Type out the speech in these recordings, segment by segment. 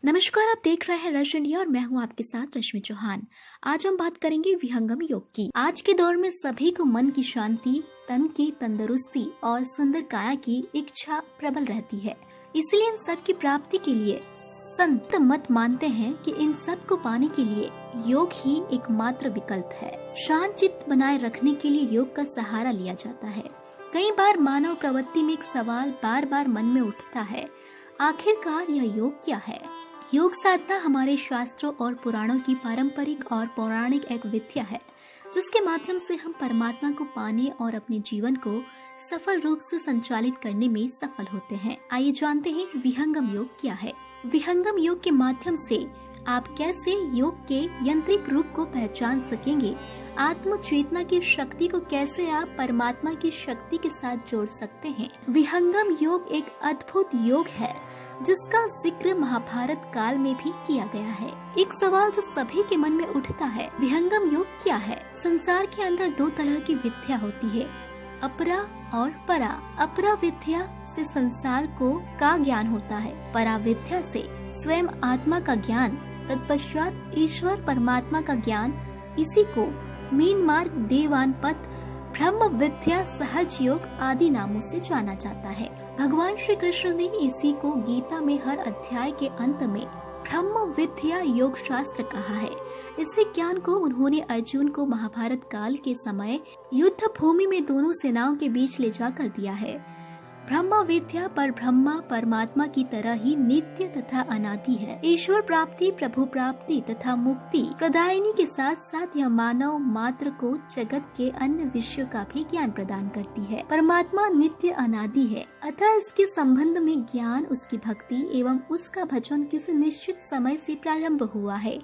नमस्कार, आप देख रहे हैं रश इंडिया और मैं हूं आपके साथ रश्मि चौहान। आज हम बात करेंगे विहंगम योग की। आज के दौर में सभी को मन की शांति, तन की तंदुरुस्ती और सुंदर काया की इच्छा प्रबल रहती है। इसलिए इन सब की प्राप्ति के लिए संत मत मानते हैं कि इन सब को पाने के लिए योग ही एकमात्र विकल्प है। शांत चित्त बनाए रखने के लिए योग का सहारा लिया जाता है। कई बार मानव प्रवृत्ति में एक सवाल बार बार मन में उठता है, आखिरकार यह योग क्या है? योग साधना हमारे शास्त्रों और पुराणों की पारंपरिक और पौराणिक एक विद्या है, जिसके माध्यम से हम परमात्मा को पाने और अपने जीवन को सफल रूप से संचालित करने में सफल होते हैं। आइए जानते हैं विहंगम योग क्या है। विहंगम योग के माध्यम से आप कैसे योग के यांत्रिक रूप को पहचान सकेंगे, आत्म चेतना की शक्ति को कैसे आप परमात्मा की शक्ति के साथ जोड़ सकते हैं। विहंगम योग एक अद्भुत योग है जिसका जिक्र महाभारत काल में भी किया गया है। एक सवाल जो सभी के मन में उठता है, विहंगम योग क्या है? संसार के अंदर दो तरह की विद्या होती है, अपरा और परा। अपरा विद्या से संसार का ज्ञान होता है, परा विद्या से स्वयं आत्मा का ज्ञान, तत्पश्चात ईश्वर परमात्मा का ज्ञान। इसी को मीन मार्ग, देवान पथ, ब्रह्म विद्या, सहज योग आदि नामों से जाना जाता है। भगवान श्री कृष्ण ने इसी को गीता में हर अध्याय के अंत में ब्रह्म विद्या योग शास्त्र कहा है। इसी ज्ञान को उन्होंने अर्जुन को महाभारत काल के समय युद्ध भूमि में दोनों सेनाओं के बीच ले जाकर दिया है। ब्रह्म विद्या पर ब्रह्मा परमात्मा की तरह ही नित्य तथा अनादि है। ईश्वर प्राप्ति, प्रभु प्राप्ति तथा मुक्ति प्रदायिनी के साथ साथ यह मानव मात्र को जगत के अन्य विषयों का भी ज्ञान प्रदान करती है। परमात्मा नित्य अनादि है, अतः इसके संबंध में ज्ञान, उसकी भक्ति एवं उसका भजन किसी निश्चित समय से प्रारंभ हुआ है,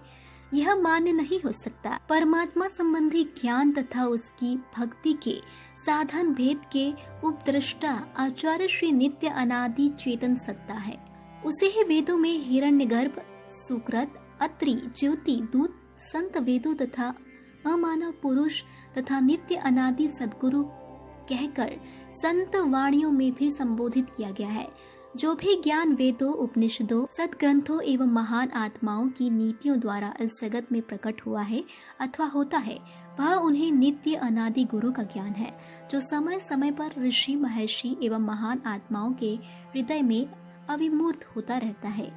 यह मान्य नहीं हो सकता। परमात्मा संबंधी ज्ञान तथा उसकी भक्ति के साधन भेद के उपद्रष्टा आचार्य श्री नित्य अनादि चेतन सत्ता है। उसे ही वेदों में हिरण्यगर्भ, सुकृत, अत्रि, ज्योति, दूत, संत वेदों तथा अमानव पुरुष तथा नित्य अनादि सद्गुरु कहकर संत वाणियों में भी संबोधित किया गया है। जो भी ज्ञान वेदों, उपनिषदों, सदग्रंथों एवं महान आत्माओं की नीतियों द्वारा इस जगत में प्रकट हुआ है अथवा होता है, वह उन्हें नित्य अनादि गुरु का ज्ञान है, जो समय समय पर ऋषि, महर्षि एवं महान आत्माओं के हृदय में अविमूर्त होता रहता है।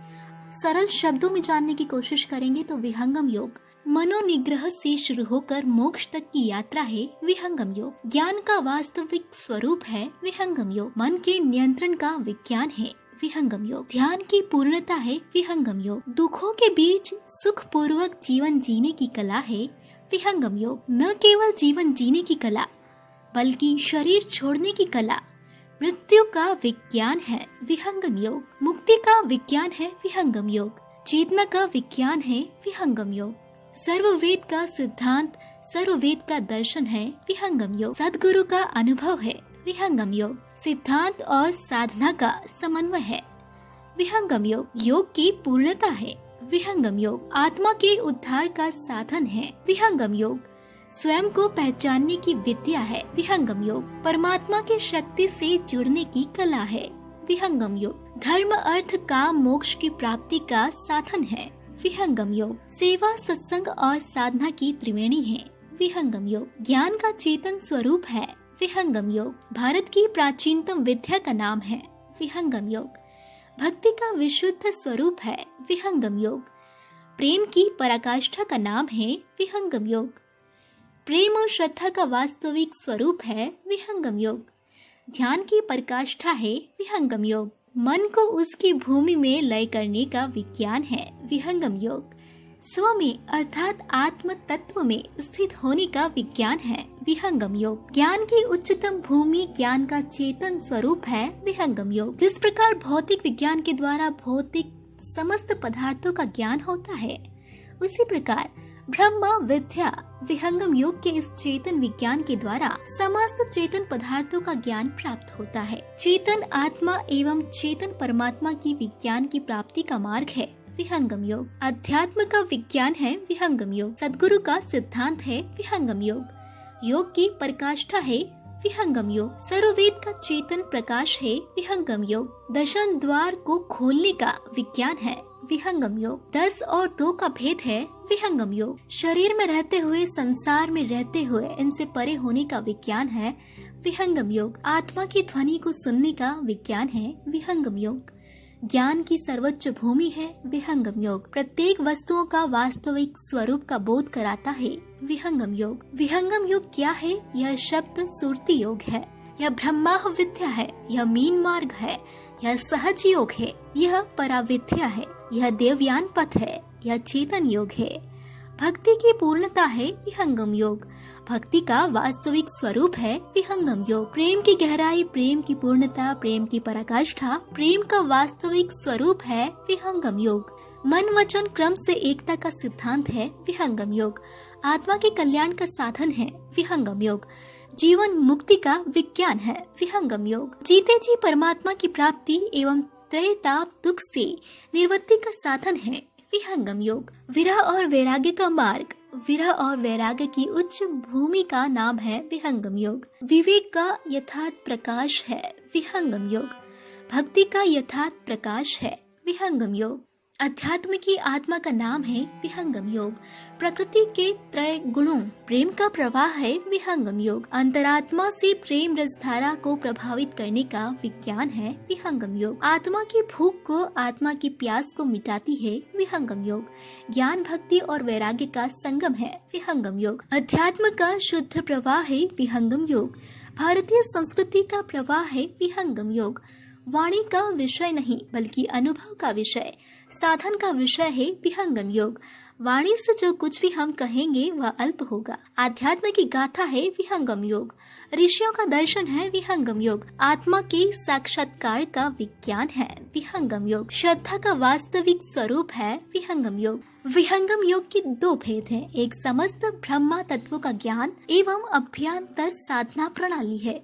सरल शब्दों में जानने की कोशिश करेंगे तो विहंगम योग मनोनिग्रह से शुरू होकर मोक्ष तक की यात्रा है। विहंगम योग ज्ञान का वास्तविक स्वरूप है। विहंगम योग मन के नियंत्रण का विज्ञान है। विहंगम योग ध्यान की पूर्णता है। विहंगम योग दुखों के बीच सुख पूर्वक जीवन जीने की कला है। विहंगम योग न केवल जीवन जीने की कला बल्कि शरीर छोड़ने की कला, मृत्यु का विज्ञान है। विहंगम योग मुक्ति का विज्ञान है। विहंगम योग चेतना का विज्ञान है। विहंगम योग सर्ववेद का सिद्धांत, सर्ववेद का दर्शन है। विहंगम योग सद्गुरु का अनुभव है। विहंगम योग सिद्धांत और साधना का समन्वय है। विहंगम योग योग की पूर्णता है। विहंगम योग आत्मा के उद्धार का साधन है। विहंगम योग स्वयं को पहचानने की विद्या है। विहंगम योग परमात्मा की शक्ति से जुड़ने की कला है। विहंगम योग धर्म, अर्थ, काम, मोक्ष की प्राप्ति का साधन है। विहंगम योग सेवा, सत्संग और साधना की त्रिवेणी है। विहंगम योग ज्ञान का चेतन स्वरूप है। विहंगम योग भारत की प्राचीनतम विद्या का नाम है। विहंगम योग भक्ति का विशुद्ध स्वरूप है। विहंगम योग प्रेम की पराकाष्ठा का नाम है। विहंगम योग प्रेम और श्रद्धा का वास्तविक स्वरूप है। विहंगम योग ध्यान की पराकाष्ठा है। विहंगम योग मन को उसकी भूमि में लय करने का विज्ञान है। विहंगम योग स्व में अर्थात आत्म तत्व में स्थित होने का विज्ञान है। विहंगम योग ज्ञान की उच्चतम भूमि, ज्ञान का चेतन स्वरूप है। विहंगम योग जिस प्रकार भौतिक विज्ञान के द्वारा भौतिक समस्त पदार्थों का ज्ञान होता है, उसी प्रकार ब्रह्म विद्या विहंगम योग के इस चेतन विज्ञान के द्वारा समस्त चेतन पदार्थों का ज्ञान प्राप्त होता है। चेतन आत्मा एवं चेतन परमात्मा की विज्ञान की प्राप्ति का मार्ग है विहंगम योग। अध्यात्म का विज्ञान है विहंगम योग। सद्गुरु का सिद्धांत है विहंगम योग। योग की पराकाष्ठा है विहंगम योग। सर्ववेद का चेतन प्रकाश है विहंगम योग। दर्शन द्वार को खोलने का विज्ञान है विहंगम योग। 10 और 2 का भेद है विहंगम योग। शरीर में रहते हुए, संसार में रहते हुए इनसे परे होने का विज्ञान है विहंगम योग। आत्मा की ध्वनि को सुनने का विज्ञान है विहंगम योग। ज्ञान की सर्वोच्च भूमि है विहंगम योग। प्रत्येक वस्तुओं का वास्तविक स्वरूप का बोध कराता है विहंगम योग। विहंगम योग क्या है? यह शब्द सुरति योग है, यह ब्रह्माह विद्या है, यह मीन मार्ग है, यह सहज योग है, यह पराविद्या है, यह देवयान पथ है, यह चेतन योग है। भक्ति की पूर्णता है विहंगम योग। भक्ति का वास्तविक स्वरूप है विहंगम योग। प्रेम की गहराई, प्रेम की पूर्णता, प्रेम की पराकाष्ठा, प्रेम का वास्तविक स्वरूप है विहंगम योग। मन वचन क्रम से एकता का सिद्धांत है विहंगम योग। आत्मा के कल्याण का साधन है विहंगम योग। जीवन मुक्ति का विज्ञान है विहंगम योग। जीते जी परमात्मा की प्राप्ति एवं त्रय ताप दुख से निवृत्ति का साधन है विहंगम योग। विरह और वैराग्य का मार्ग, विरह और वैराग्य की उच्च भूमि का नाम है विहंगम योग। विवेक का यथार्थ प्रकाश है विहंगम योग। भक्ति का यथार्थ प्रकाश है विहंगम योग। अध्यात्म की आत्मा का नाम है विहंगम योग। प्रकृति के त्रय गुणों, प्रेम का प्रवाह है विहंगम योग। अंतरात्मा से प्रेम रसधारा को प्रभावित करने का विज्ञान है विहंगम योग। आत्मा की भूख को, आत्मा की प्यास को मिटाती है विहंगम योग। ज्ञान, भक्ति और वैराग्य का संगम है विहंगम योग। अध्यात्म का शुद्ध प्रवाह है विहंगम योग। भारतीय संस्कृति का प्रवाह है विहंगम योग। वाणी का विषय नहीं बल्कि अनुभव का विषय, साधन का विषय है विहंगम योग। वाणी से जो कुछ भी हम कहेंगे वह अल्प होगा। आध्यात्म की गाथा है विहंगम योग। ऋषियों का दर्शन है विहंगम योग। आत्मा के साक्षात्कार का विज्ञान है विहंगम योग। श्रद्धा का वास्तविक स्वरूप है विहंगम योग। विहंगम योग की 2 भेद हैं। एक समस्त ब्रह्मा तत्वों का ज्ञान एवं अभ्यंतर साधना प्रणाली है।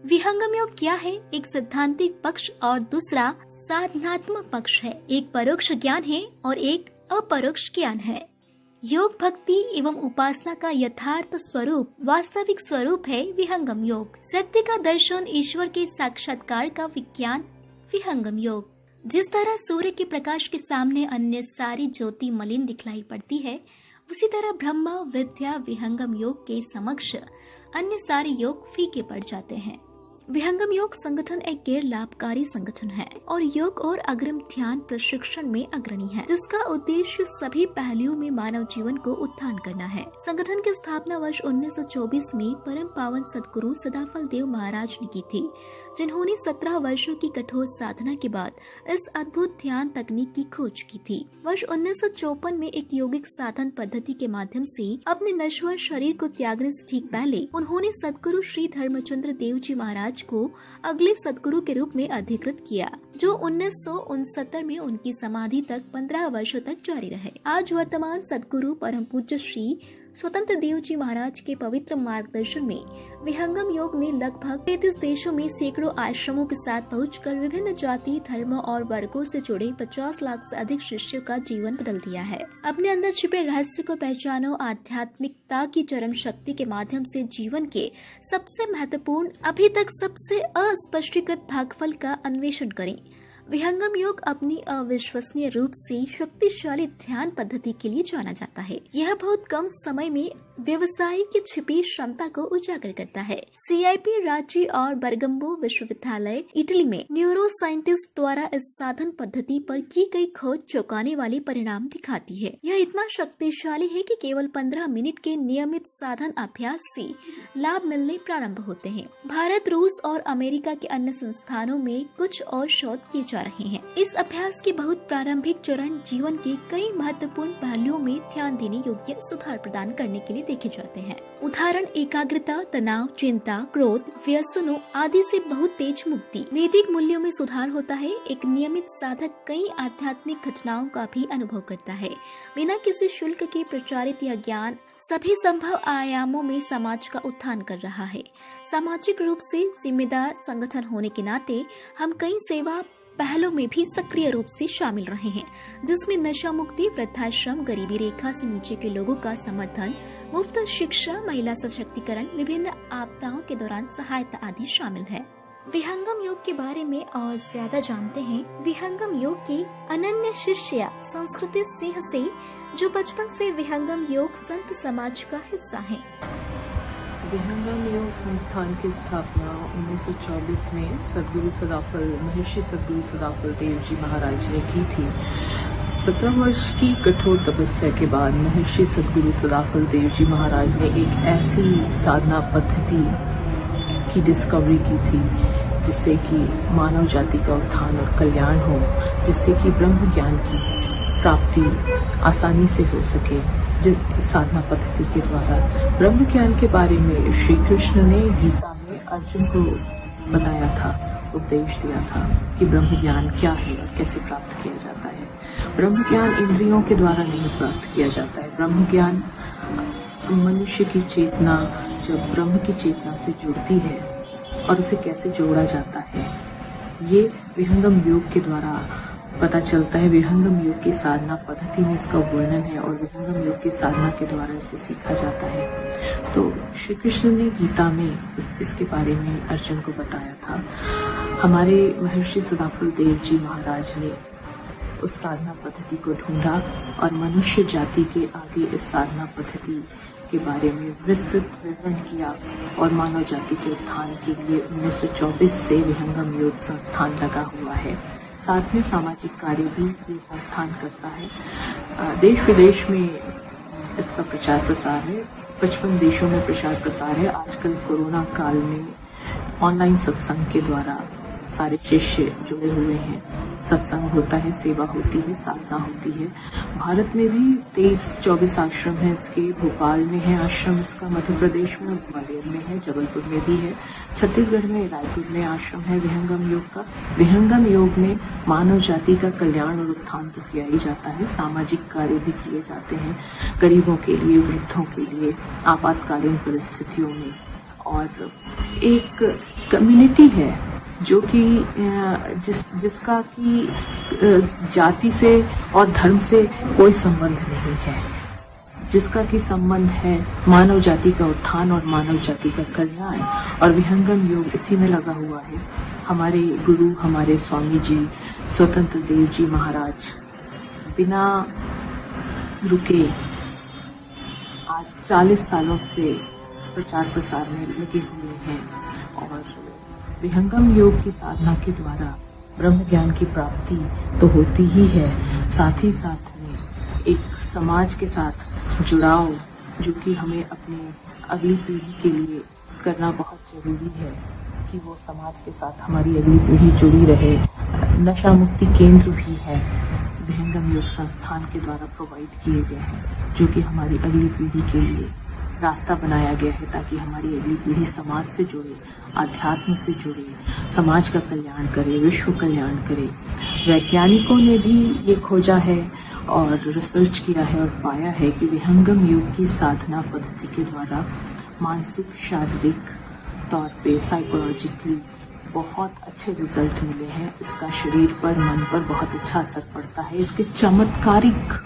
विहंगम योग क्या है? एक सिद्धांतिक पक्ष और दूसरा साधनात्मक पक्ष है। एक परोक्ष ज्ञान है और एक अपरोक्ष ज्ञान है। योग भक्ति एवं उपासना का यथार्थ स्वरूप, वास्तविक स्वरूप है विहंगम योग। सत्य का दर्शन, ईश्वर के साक्षात्कार का विज्ञान विहंगम योग। जिस तरह सूर्य के प्रकाश के सामने अन्य सारी ज्योति मलिन दिखलाई पड़ती है, उसी तरह ब्रह्म विद्या विहंगम योग के समक्ष अन्य सारे योग फीके पड़ जाते हैं। विहंगम योग संगठन एक गैर लाभकारी संगठन है और योग और अग्रिम ध्यान प्रशिक्षण में अग्रणी है, जिसका उद्देश्य सभी पहलुओं में मानव जीवन को उत्थान करना है। संगठन की स्थापना वर्ष 1924 में परम पावन सद्गुरु सदाफल देव महाराज ने की थी, जिन्होंने 17 वर्षों की कठोर साधना के बाद इस अद्भुत ध्यान तकनीक की खोज की थी। वर्ष 1954 में एक योगिक साधन पद्धति के माध्यम से अपने नश्वर शरीर को त्यागने से ठीक पहले उन्होंने सद्गुरु श्री धर्मचंद्र देव जी महाराज को अगले सद्गुरु के रूप में अधिकृत किया, जो 1969 में उनकी समाधि तक 15 वर्षों तक जारी रहे। आज वर्तमान सद्गुरु परम पूज्य श्री स्वतंत्र देव जी महाराज के पवित्र मार्गदर्शन में विहंगम योग ने लगभग 33 देशों में सैकड़ों आश्रमों के साथ पहुंचकर विभिन्न जाति, धर्म और वर्गों से जुड़े 50 लाख से अधिक शिष्यों का जीवन बदल दिया है। अपने अंदर छिपे रहस्य को पहचानो, आध्यात्मिकता की चरम शक्ति के माध्यम से जीवन के सबसे महत्वपूर्ण, अभी तक सबसे अस्पष्टीकृत भागफल का अन्वेषण करें। विहंगम योग अपनी अविश्वसनीय रूप से शक्तिशाली ध्यान पद्धति के लिए जाना जाता है। यह बहुत कम समय में व्यवसाय की छिपी क्षमता को उजागर करता है। CIP रांची और बरगम्बो विश्वविद्यालय इटली में न्यूरो साइंटिस्ट द्वारा इस साधन पद्धति पर की गई खोज चौंकाने वाले परिणाम दिखाती है। यह इतना शक्तिशाली है कि केवल 15 मिनट के नियमित साधन अभ्यास से लाभ मिलने प्रारंभ होते हैं। भारत, रूस और अमेरिका के अन्य संस्थानों में कुछ और शोध किए जा रहे हैं। इस अभ्यास के बहुत प्रारंभिक चरण जीवन के कई महत्वपूर्ण पहलुओं में ध्यान देने योग्य सुधार प्रदान करने के लिए देखे जाते हैं। उदाहरण एकाग्रता, तनाव, चिंता, क्रोध, व्यसनों आदि से बहुत तेज मुक्ति, नैतिक मूल्यों में सुधार होता है। एक नियमित साधक कई आध्यात्मिक घटनाओं का भी अनुभव करता है बिना किसी शुल्क के प्रचारित या ज्ञान सभी संभव आयामों में समाज का उत्थान कर रहा है। सामाजिक रूप से जिम्मेदार संगठन होने के नाते हम कई सेवा पहलों में भी सक्रिय रूप से शामिल रहे हैं, जिसमें नशा मुक्ति, वृद्धाश्रम, गरीबी रेखा से नीचे के लोगों का समर्थन, मुफ्त शिक्षा, महिला सशक्तिकरण, विभिन्न आपदाओं के दौरान सहायता आदि शामिल है। विहंगम योग के बारे में और ज्यादा जानते हैं विहंगम योग की अनन्य शिष्या संस्कृति सिंह से, जो बचपन से विहंगम योग संत समाज का हिस्सा हैं। विहंगम योग संस्थान की स्थापना 1924 में सद्गुरु सदाफल महर्षि सद्गुरु सदाफल देव जी महाराज ने की थी। 17 वर्ष की कठोर तपस्या के बाद महर्षि सद्गुरु सदाफल देव जी महाराज ने एक ऐसी साधना पद्धति की डिस्कवरी की थी जिससे कि मानव जाति का उत्थान और कल्याण हो, जिससे कि ब्रह्म ज्ञान की प्राप्ति आसानी से हो सके। जिस साधना पद्धति के द्वारा ब्रह्म ज्ञान के बारे में श्री कृष्ण ने गीता में अर्जुन को बताया था, उपदेश दिया था कि ब्रह्म ज्ञान क्या है और कैसे प्राप्त किया जाता है। ब्रह्म ज्ञान इंद्रियों के द्वारा नहीं प्राप्त किया जाता है। ब्रह्म ज्ञान मनुष्य की चेतना जब ब्रह्म की चेतना से जुड़ती है और उसे कैसे जोड़ा जाता है, ये विहंगम योग के द्वारा पता चलता है। विहंगम योग की साधना पद्धति में इसका वर्णन है और विहंगम योग की साधना के द्वारा इसे सीखा जाता है। तो श्री कृष्ण ने गीता में इसके बारे में अर्जुन को बताया था। हमारे महर्षि सदाफल देव जी महाराज ने उस साधना पद्धति को ढूंढा और मनुष्य जाति के आगे इस साधना पद्धति के बारे में विस्तृत विवरण किया और मानव जाति के उत्थान के लिए 1924 से विहंगम योग संस्थान लगा हुआ है। साथ में सामाजिक कार्य भी ये संस्थान करता है। देश विदेश में इसका प्रचार प्रसार है। 55 देशों में प्रचार प्रसार है। आजकल कोरोना काल में ऑनलाइन सत्संग के द्वारा सारे शिष्य जुड़े हुए हैं। सत्संग होता है, सेवा होती है, साधना होती है। भारत में भी 23-24 आश्रम है इसके। भोपाल में है आश्रम इसका, मध्य प्रदेश में, ग्वालियर में है, जबलपुर में भी है, छत्तीसगढ़ में, रायपुर में आश्रम है विहंगम योग का। विहंगम योग में मानव जाति का कल्याण और उत्थान तो किया ही जाता है, सामाजिक कार्य भी किए जाते हैं, गरीबों के लिए, वृद्धों के लिए, आपातकालीन परिस्थितियों में। और एक कम्युनिटी है जो कि जिसका कि जाति से और धर्म से कोई संबंध नहीं है, जिसका कि संबंध है मानव जाति का उत्थान और मानव जाति का कल्याण। और विहंगम योग इसी में लगा हुआ है। हमारे गुरु, हमारे स्वामी जी स्वतंत्र देव जी महाराज बिना रुके आज 40 सालों से प्रचार प्रसार में लगे हुए हैं। और विहंगम योग की साधना के द्वारा ब्रह्म ज्ञान की प्राप्ति तो होती ही है, साथ ही साथ में एक समाज के साथ जुड़ाव जो कि हमें अपने अगली पीढ़ी के लिए करना बहुत जरूरी है कि वो समाज के साथ हमारी अगली पीढ़ी जुड़ी रहे। नशा मुक्ति केंद्र भी है विहंगम योग संस्थान के द्वारा प्रोवाइड किए गए हैं, जो कि हमारी अगली पीढ़ी के लिए रास्ता बनाया गया है ताकि हमारी अगली पीढ़ी समाज से जुड़े, आध्यात्म से जुड़े, समाज का कल्याण करे, विश्व कल्याण करे। वैज्ञानिकों ने भी ये खोजा है और रिसर्च किया है और पाया है कि विहंगम योग की साधना पद्धति के द्वारा मानसिक, शारीरिक तौर पे, साइकोलॉजिकली बहुत अच्छे रिजल्ट मिले हैं। इसका शरीर पर, मन पर बहुत अच्छा असर पड़ता है। इसके चमत्कारिक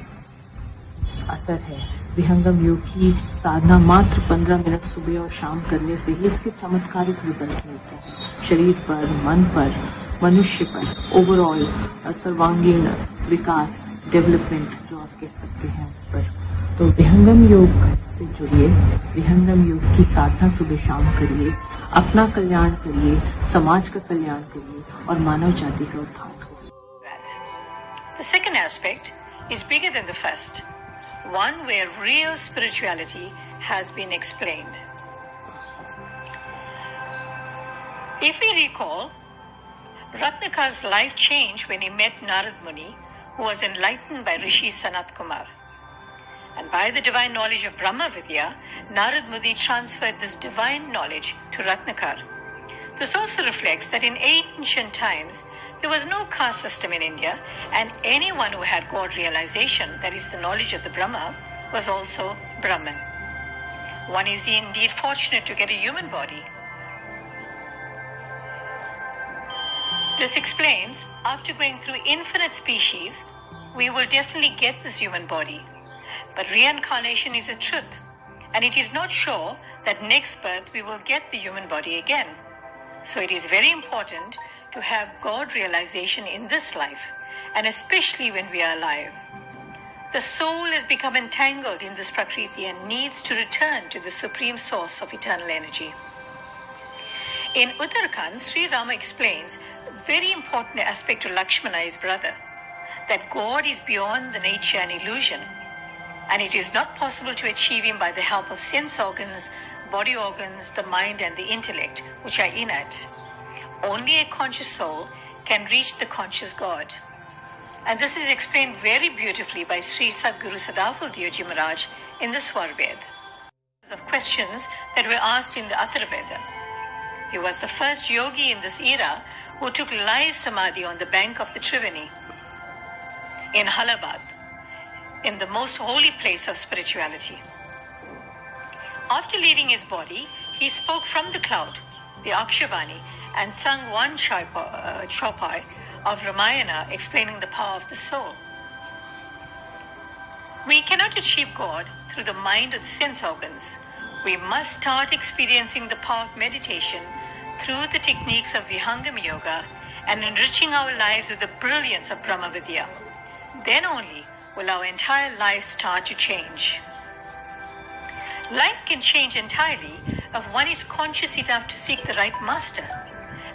असर है। विहंगम योग की साधना मात्र 15 मिनट सुबह और शाम करने से ही इसके चमत्कारिक रिजल्ट मिलते हैं। शरीर पर, मन पर, मनुष्य पर, ओवरऑल सर्वांगीण विकास, डेवलपमेंट जो आप कह सकते हैं उस पर। तो विहंगम योग से जुड़िए, विहंगम योग की साधना सुबह शाम करिए, अपना कल्याण करिए, समाज का कल्याण करिए और मानव जाति का उत्थान करिए। The second aspect is bigger than the first. One where real spirituality has been explained. If we recall, Ratnakar's life changed when he met Narad Muni, who was enlightened by Rishi Sanat Kumar. And by the divine knowledge of Brahma Vidya, Narad Muni transferred this divine knowledge to Ratnakar. This also reflects that in ancient times, there was no caste system in India, and anyone who had God realization, that is the knowledge of the Brahma, was also Brahman. One is indeed fortunate to get a human body. This explains, after going through infinite species, we will definitely get this human body. But reincarnation is a truth, and it is not sure that next birth we will get the human body again. So it is very important to have God realization in this life, and especially when we are alive. The soul has become entangled in this Prakriti and needs to return to the supreme source of eternal energy. In Uttarakhand, Sri Rama explains a very important aspect to Lakshmana, his brother, that God is beyond the nature and illusion, and it is not possible to achieve him by the help of sense organs, body organs, the mind and the intellect, which are inert. Only a conscious soul can reach the conscious God. And this is explained very beautifully by Sri Sadguru Sadafal Deoji Maharaj in the Swarved. Of questions that were asked in the Atharvaveda. He was the first yogi in this era who took live samadhi on the bank of the Triveni in Halabad, in the most holy place of spirituality. After leaving his body, he spoke from the cloud, the Akshavani, and sung one chaupai of Ramayana explaining the power of the soul. We cannot achieve God through the mind or the sense organs. We must start experiencing the power of meditation through the techniques of Vihangam Yoga and enriching our lives with the brilliance of Brahma Vidya. Then only will our entire life start to change. Life can change entirely if one is conscious enough to seek the right master.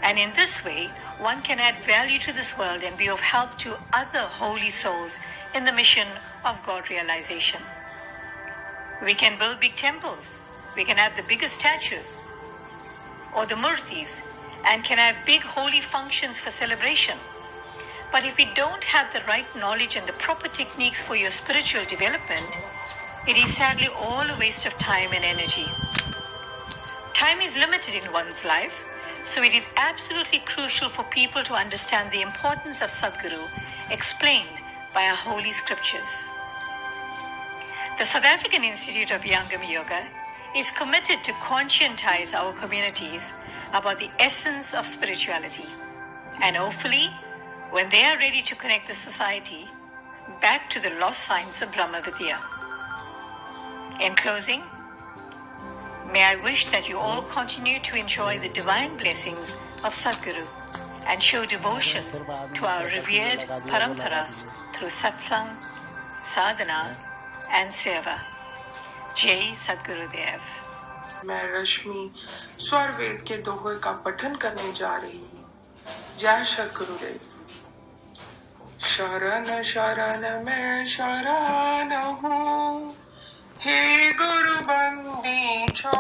And in this way, one can add value to this world and be of help to other holy souls in the mission of God realization. We can build big temples. We can have the biggest statues or the murtis and can have big holy functions for celebration. But if we don't have the right knowledge and the proper techniques for your spiritual development, it is sadly all a waste of time and energy. Time is limited in one's life, so it is absolutely crucial for people to understand the importance of Sadguru explained by our holy scriptures. The South African Institute of Vihangam Yoga is committed to conscientize our communities about the essence of spirituality, and hopefully, when they are ready to connect the society back to the lost science of Brahma Vidya. In closing, may I wish that you all continue to enjoy the divine blessings of Sadguru and show devotion to our revered parampara through satsang, sadhana and seva. Jai Sadgurudev. मैं रश्मि स्वर वेद के दोहे का पठन करने जा रही हूँ। जय सद्गुरुदेव। शरण शरण मैं शरण हूँ, हे गुरु बंदी छोड़,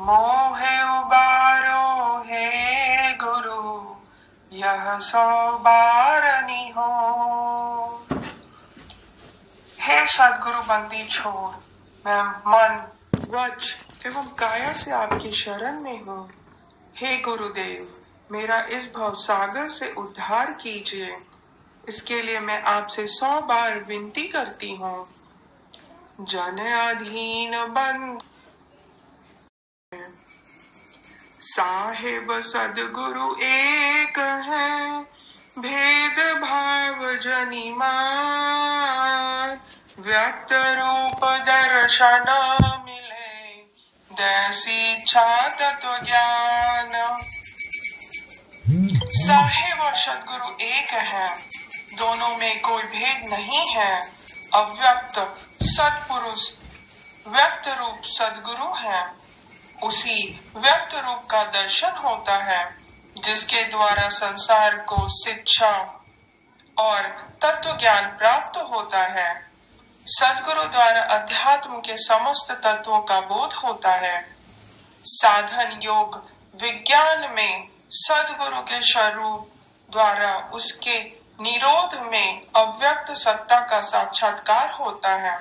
मोहे उबारो हे गुरु, यह सौ बारनी हो। हे सद्गुरु बंदी छोड़, मैं मन, वच एवं काया से आपकी शरण में हूँ। हे गुरुदेव, मेरा इस भव सागर से उद्धार कीजिए। इसके लिए मैं आपसे 100 बार विनती करती हूँ। जन अधीन बंद साहिब सद्गुरु एक है, भेद भाव जनि मान, व्यक्त रूप दर्शन मिले, दैसी इच्छा तत्व ज्ञान। साहिब और सद्गुरु एक है, दोनों में कोई भेद नहीं है। अव्यक्त सत्पुरुष व्यक्त रूप सद्गुरु है। उसी व्यक्त रूप का दर्शन होता है, जिसके द्वारा संसार को शिक्षा और तत्व ज्ञान प्राप्त होता है। सद्गुरु द्वारा अध्यात्म के समस्त तत्वों का बोध होता है। साधन योग विज्ञान में सद्गुरु के स्वरूप द्वारा उसके निरोध में अव्यक्त सत्ता का साक्षात्कार होता है।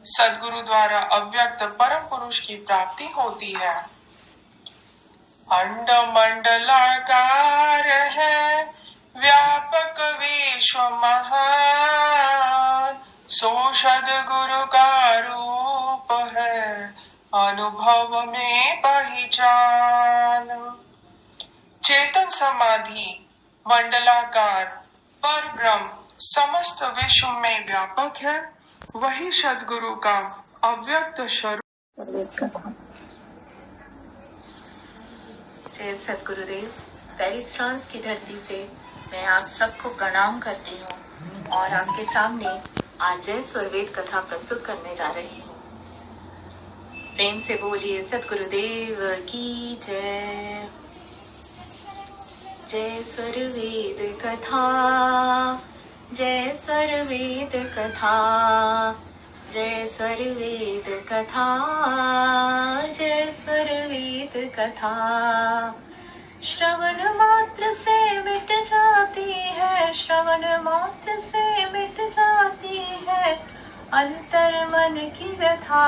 सद्गुरु द्वारा अव्यक्त परम पुरुष की प्राप्ति होती है। अंड मंडलाकार है, व्यापक विश्व महान, सो सद्गुरु का रूप है, अनुभव में पहचान। चेतन समाधि मंडलाकार पर ब्रह्म समस्त विश्व में व्यापक है, वही सद्गुरु का अव्यक्त स्वरूप। नमस्ते सद्गुरुदेव। पेरिस फ्रांस की धरती से मैं आप सबको प्रणाम करती हूँ और आपके सामने आज जय स्वरवेद कथा प्रस्तुत करने जा रही हूँ। प्रेम से बोलिए सद्गुरुदेव की जय। जय स्वरवेद कथा, जय स्वरवेद कथा, जय स्वरवेद कथा, जय स्वरवेद कथा। श्रवण मात्र से मिट जाती है, श्रवण मात्र से मिट जाती है अंतर मन की व्यथा।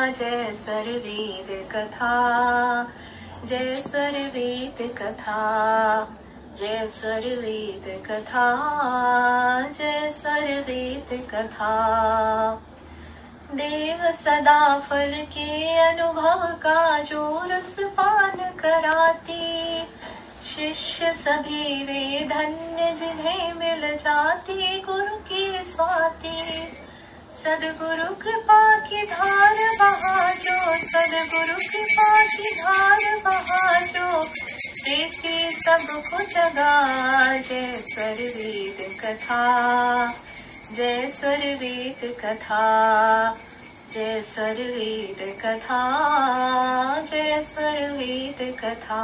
जय स्वरवेद कथा, जय स्वरवेद कथा, जय स्वरवेद कथा, जय स्वरवेद कथा। देव सदा फल के अनुभव का जो रस पान कराती, शिष्य सभी वे धन्य जिन्हें मिल जाती गुरु की स्वाति। सद्गुरु कृपा की धार बहा जो, सद्गुरु कृपा की धार बहा जो, देती सबको जगा। जय स्वरवेद कथा, जय स्वरवेद कथा, जय स्वरवेद कथा, जय स्वरवेद कथा।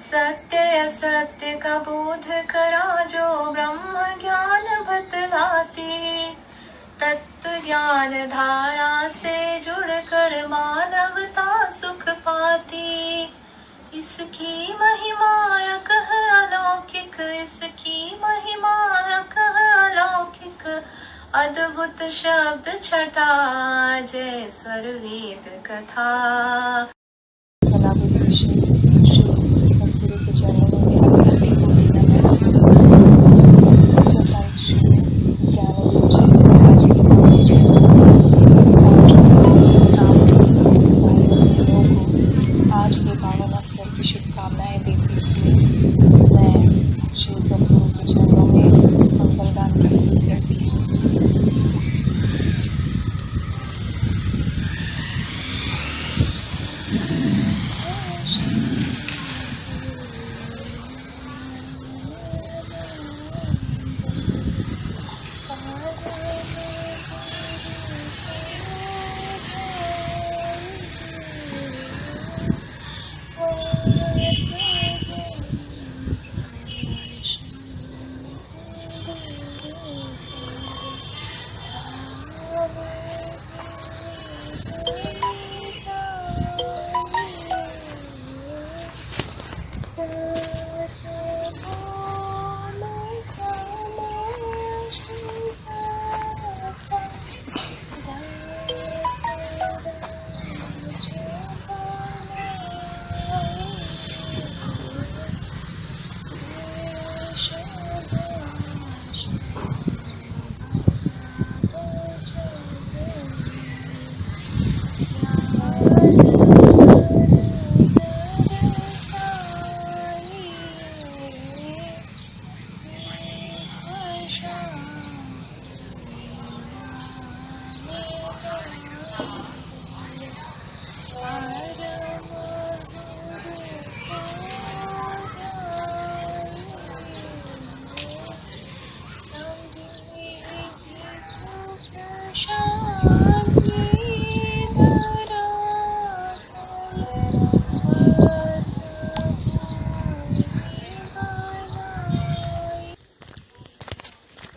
सत्य असत्य का बोध करा जो ब्रह्म ज्ञान बतलाती, तत्व ज्ञान धारा से जुड़कर मानवता सुख पाती। इसकी महिमा कह अलौकिक, इसकी महिमा कह अलौकिक, अद्भुत शब्द छटा। जय स्वरवेद कथा। कलावती श्री सद्गुरु के चरणों में अग्रणी होती नमन। पूज्य संत श्री ज्ञानदेव जी महाराज के पावन चरणों और रामदेव समेत भाई बहनों को आज के पावन अवसर की शुभकामनाएं देते हुए मैं श्री सद्गुरु के चरणों में मंगलगान प्रस्तुत करती हूँ।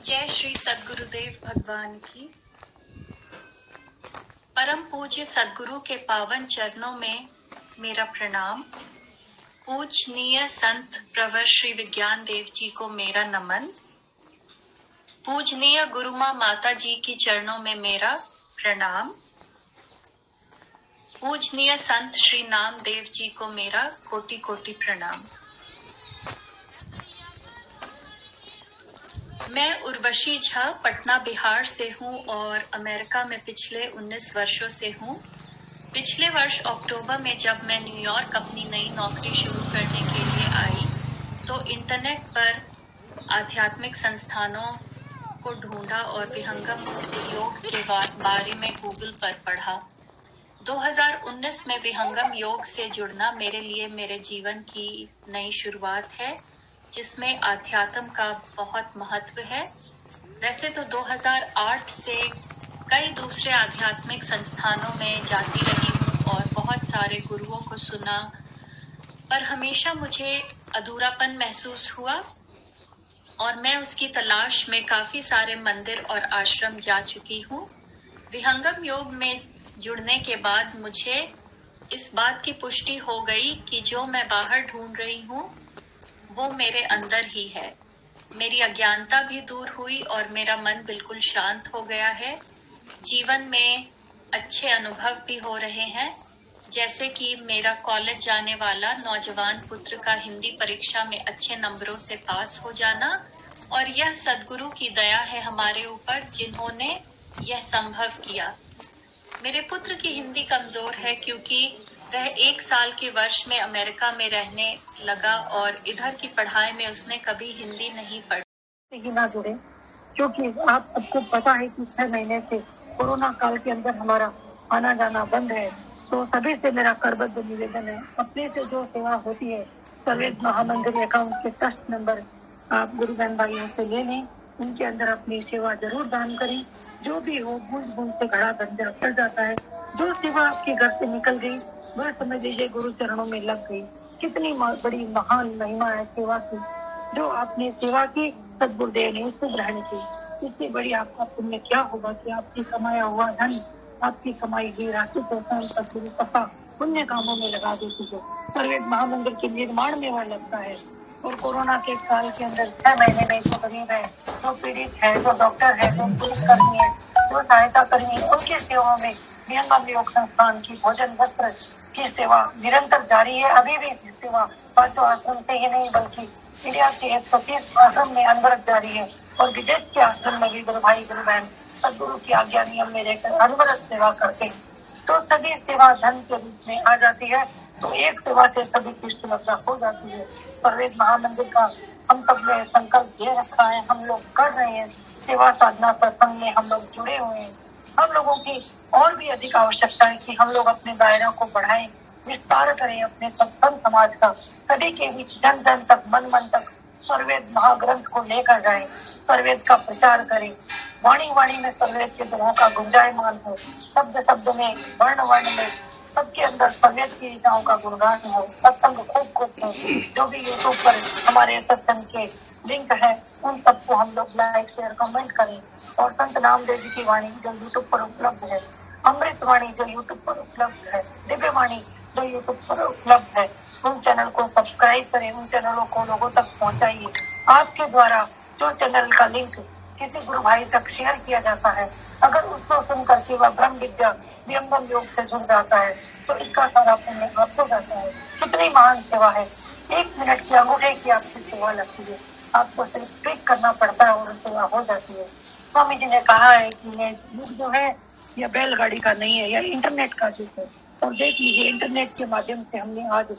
जय श्री सद्गुरुदेव भगवान की। परम पूज्य सद्गुरु के पावन चरणों में मेरा प्रणाम। पूजनीय संत प्रवर श्री विज्ञान देव जी को मेरा नमन। पूजनीय गुरु माता जी की चरणों में मेरा प्रणाम। पूजनीय संत श्री नामदेव जी को मेरा कोटि कोटि प्रणाम। मैं उर्वशी झा पटना बिहार से हूँ और अमेरिका में पिछले 19 वर्षों से हूँ। पिछले वर्ष अक्टूबर में जब मैं न्यूयॉर्क अपनी नई नौकरी शुरू करने के लिए आई तो इंटरनेट पर आध्यात्मिक संस्थानों को ढूंढा और विहंगम योग के बारे में गूगल पर पढ़ा। 2019 में विहंगम योग से जुड़ना मेरे लिए मेरे जीवन की नई शुरुआत है, जिसमें आध्यात्म का बहुत महत्व है। वैसे तो 2008 से कई दूसरे आध्यात्मिक संस्थानों में जाती रही हूँ और बहुत सारे गुरुओं को सुना, पर हमेशा मुझे अधूरापन महसूस हुआ और मैं उसकी तलाश में काफी सारे मंदिर और आश्रम जा चुकी हूँ। विहंगम योग में जुड़ने के बाद मुझे इस बात की पुष्टि हो गई कि जो मैं बाहर ढूंढ रही हूँ वो मेरे अंदर ही है। मेरी अज्ञानता भी दूर हुई और मेरा मन बिल्कुल शांत हो गया है। जीवन में अच्छे अनुभव भी हो रहे हैं, जैसे कि मेरा कॉलेज जाने वाला नौजवान पुत्र का हिंदी परीक्षा में अच्छे नंबरों से पास हो जाना, और यह सद्गुरु की दया है हमारे ऊपर जिन्होंने यह संभव किया। मेरे पुत्र की हिंदी कमजोर है क्योंकि वह 1 साल के वर्ष में अमेरिका में रहने लगा और इधर की पढ़ाई में उसने कभी हिंदी नहीं पढ़ी। ही ना जुड़े, क्योंकि आप सबको पता है कि 6 महीने से कोरोना काल के अंदर हमारा आना जाना बंद है। तो सभी से मेरा करबद्ध निवेदन है, अपने से जो सेवा होती है सर्वेद महामंदिर अकाउंट के ट्रस्ट नंबर आप गुरु बहन भाइयों से ले लें, उनके अंदर अपनी सेवा जरूर दान करें। जो भी हो बूंद बूंद से घड़ा बंजर कर जाता है। जो सेवा आपके घर से निकल गई वह समझ लीजिए गुरु चरणों में लग गई। कितनी बड़ी महान महिमा है सेवा की। जो आपने सेवा की सद्गुरुदेव ने उसको ग्रहण की, इससे बड़ी आपका पुण्य क्या होगा कि आपकी कमाया हुआ धन, आपकी कमाई हुई राशि को सद्गुरु सफा पुण्य कामों में लगा देती है। सर्वेद महामंदिर के निर्माण में वह लगता है। और कोरोना के काल के अंदर 6 महीने में जो गरीब है, जो पीड़ित है, जो डॉक्टर है, जो पुलिसकर्मी है, जो सहायता कर्मी है, उनकी सेवाओं में विहंगम योग संस्थान की भोजन वस्त्र की सेवा निरंतर जारी है। अभी भी सेवा 5 आश्रम से ही नहीं बल्कि इंडिया के 130 आश्रम में अनवरत जारी है और विदेश के आश्रम में भी गुरु भाई गुरु बहन सदगुरु की आज्ञा नियम में रहकर अनवरत सेवा करते हैं। तो सभी सेवा धन के रूप में आ जाती है, तो एक सेवा से सभी की सुलभता हो जाती है। सर्वेद महामंदिर का हम सब ने संकल्प ले रखा है, हम लोग कर रहे हैं। सेवा साधना सत्संग में हम लोग जुड़े हुए हैं। हम लोगों की और भी अधिक आवश्यकता है कि हम लोग अपने दायरा को बढ़ाएं, विस्तार करें अपने सत्संग समाज का, सभी के बीच जन जन तक मन मन तक सर्वेद महाग्रंथ को लेकर जाएं, सर्वेद का प्रचार करें। वाणी वाणी में सर्वेद के दोहों का गुंजायमान हो, शब्द शब्द में वर्ण वर्ण में सबके अंदर सर्वेद की ऋचाओं का गुणगान हो, सत्संग खूब खूब हो। जो भी यूट्यूब पर हमारे सत्संग के लिंक है उन सबको हम लोग लाइक शेयर कमेंट करें। और संत नामदेव जी की वाणी जो यूट्यूब पर उपलब्ध है, अमृत वाणी जो यूट्यूब पर उपलब्ध है, दिव्य वाणी जो यूट्यूब पर उपलब्ध है, उन चैनल को सब्सक्राइब करें, उन चैनलों को लोगों तक पहुंचाइए। आपके द्वारा जो चैनल का लिंक किसी गुरु भाई तक शेयर किया जाता है, अगर उसको सुन करके वह ब्रह्म विद्या विहंगम योग से जुड़ जाता है तो इसका सारा पुण्य आपको जाता है। कितनी महान सेवा है। 1 मिनट की अंगूठे की आपकी सेवा लगती है, आपको सिर्फ क्लिक करना पड़ता है और सेवा हो जाती है। स्वामी जी ने कहा है कि ये युग जो है यह बैलगाड़ी का नहीं है, यह इंटरनेट का युग है। और देख लीजिए इंटरनेट के माध्यम से हमने आज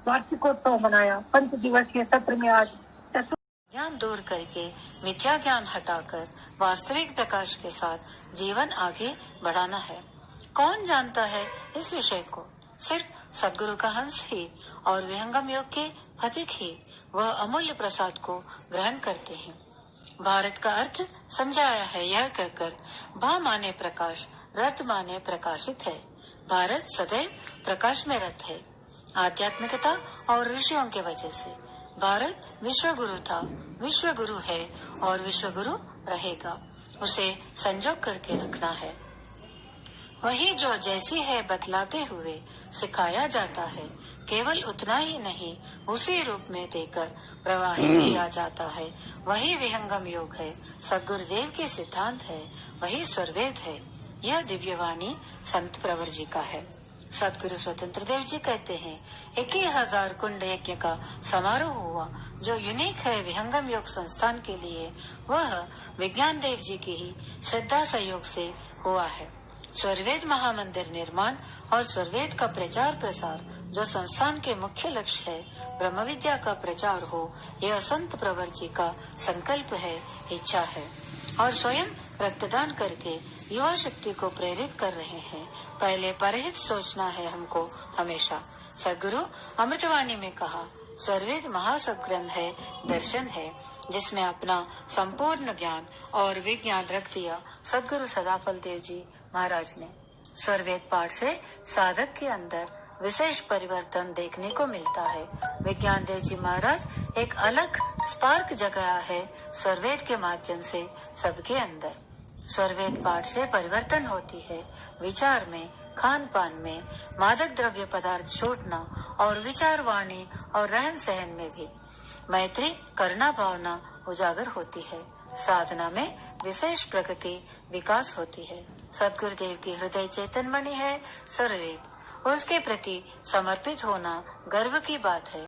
वार्षिकोत्सव मनाया। 5 दिवसीय सत्र में आज ज्ञान दूर करके मिथ्या ज्ञान हटाकर वास्तविक प्रकाश के साथ जीवन आगे बढ़ाना है। कौन जानता है इस विषय को? सिर्फ सद्गुरु का हंस ही और विहंगम योग के फतिक ही वह अमूल्य प्रसाद को ग्रहण करते हैं। भारत का अर्थ समझाया है यह कहकर, भा माने प्रकाश, रत माने प्रकाशित है। भारत सदैव प्रकाश में रत है। आध्यात्मिकता और ऋषियों के वजह से भारत विश्व गुरु था, विश्व गुरु है और विश्व गुरु रहेगा। उसे संजोग करके रखना है। वही जो जैसी है बतलाते हुए सिखाया जाता है, केवल उतना ही नहीं उसी रूप में देकर प्रवाहित किया जाता है। वही विहंगम योग है, सद्गुरुदेव के सिद्धांत है, वही सर्वेद है। यह दिव्यवाणी संत प्रवर जी का है। सद्गुरु स्वतंत्र देव जी कहते हैं, 21,000 कुंड यज्ञ का समारोह हुआ। जो यूनिक है विहंगम योग संस्थान के लिए, वह विज्ञान देव जी की ही श्रद्धा सहयोग से हुआ है। स्वर्वेद महामंदिर निर्माण और स्वर्वेद का प्रचार प्रसार जो संस्थान के मुख्य लक्ष्य है, ब्रह्म विद्या का प्रचार हो, यह संत प्रवर जी का संकल्प है, इच्छा है। और स्वयं रक्तदान करके युवा शक्ति को प्रेरित कर रहे हैं। पहले परहित सोचना है हमको हमेशा। सद्गुरु अमृतवाणी में कहा, सर्ववेद महासद्ग्रंथ है, दर्शन है, जिसमें अपना संपूर्ण ज्ञान और विज्ञान रख दिया सद्गुरु सदाफल देव जी महाराज ने। सर्ववेद पाठ से साधक के अंदर विशेष परिवर्तन देखने को मिलता है। विज्ञान देव जी महाराज एक अलग स्पार्क जगाया है सर्ववेद के माध्यम से सबके अंदर। सर्ववेद पाठ से परिवर्तन होती है विचार में, खान पान में, मादक द्रव्य पदार्थ छूटना और विचार, वाणी और रहन सहन में भी मैत्री करुणा भावना उजागर होती है। साधना में विशेष प्रगति विकास होती है। सद्गुरुदेव की हृदय चेतन मणि है सर्ववेद, और उसके प्रति समर्पित होना गर्व की बात है।